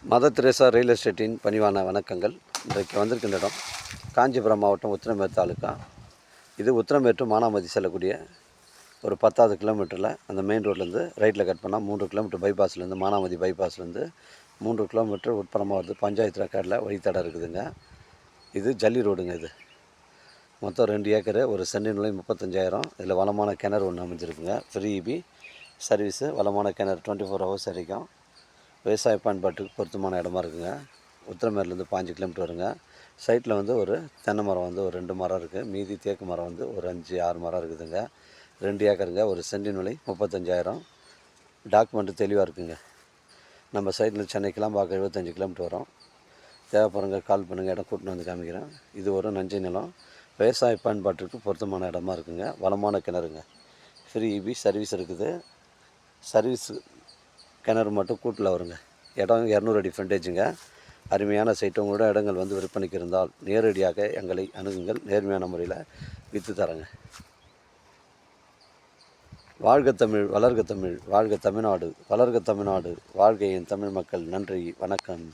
Mother Teresa real எஸ்டேட்டின் பணிவான வணக்கங்கள். இன்றைக்கு வந்திருக்கின்ற இடம் காஞ்சிபுரம் மாவட்டம் உத்திரமேர் தாலுக்கா. இது உத்திரமேர் டு மானாமதி செல்லக்கூடிய ஒரு 10வது கிலோமீட்டரில் அந்த மெயின் ரோட்லேருந்து ரைட்டில் கட் பண்ணால் 3 கிலோமீட்டர் பைபாஸ்லேருந்து மானாமதி பைபாஸ்லேருந்து 3 கிலோமீட்டர் உட்புறமாக வருது. பஞ்சாயத்து ரெக்கார்டில் வழித்தடம் இருக்குதுங்க. இது ஜல்லி ரோடுங்க. இது மொத்தம் 2 ஏக்கரு, ஒரு சென்ட் நிலை 35,000. இதில் வளமான கிணறு ஒன்று அமைஞ்சிருக்குங்க. ஃப்ரீ இபி சர்வீஸு, வளமான கிணறு 24 ஹவர்ஸ் வரைக்கும் விவசாய பயன்பாட்டுக்கு பொருத்தமான இடமா இருக்குங்க. உத்திரமேர்லேருந்து 5 கிலோமீட்டர் வருங்க. சைட்டில் வந்து ஒரு தென்னை மரம் வந்து ஒரு 2 மரம் இருக்குது. மீதி தேக்கு மரம் வந்து ஒரு 5-6 மரம் இருக்குதுங்க. 2 ஏக்கருங்க, ஒரு சென்டின் விலை 35,000. டாக்குமெண்ட்டு தெளிவாக இருக்குங்க. நம்ம சைட்டில் சென்னை கிளம்பாக்கம் 75 கிலோமீட்டர் வரும். தேவைப்படுங்க கால் பண்ணுங்கள், இடம் கூட்டின்னு வந்து காமிக்கிறேன். இது ஒரு நஞ்சை நிலம், விவசாய பயன்பாட்டிற்கு பொருத்தமான இடமா இருக்குங்க. வளமான கிணறுங்க. ஃப்ரீ இபி சர்வீஸ் இருக்குது. சர்வீஸு கிணறு மட்டும் கூட்டில் வருங்க. இடம் 200 அடி ஃப்ரண்டேஜுங்க. அருமையான சைட்டு. உங்களோட இடங்கள் வந்து விற்பனைக்கு இருந்தால் நேரடியாக எங்களை அணுகுங்கள். நேர்மையான முறையில் விற்று தரங்க. வாழ்க தமிழ், வளர்க தமிழ், வாழ்க தமிழ்நாடு, வளர்க தமிழ்நாடு, வாழ்க என் தமிழ் மக்கள். நன்றி, வணக்கம்.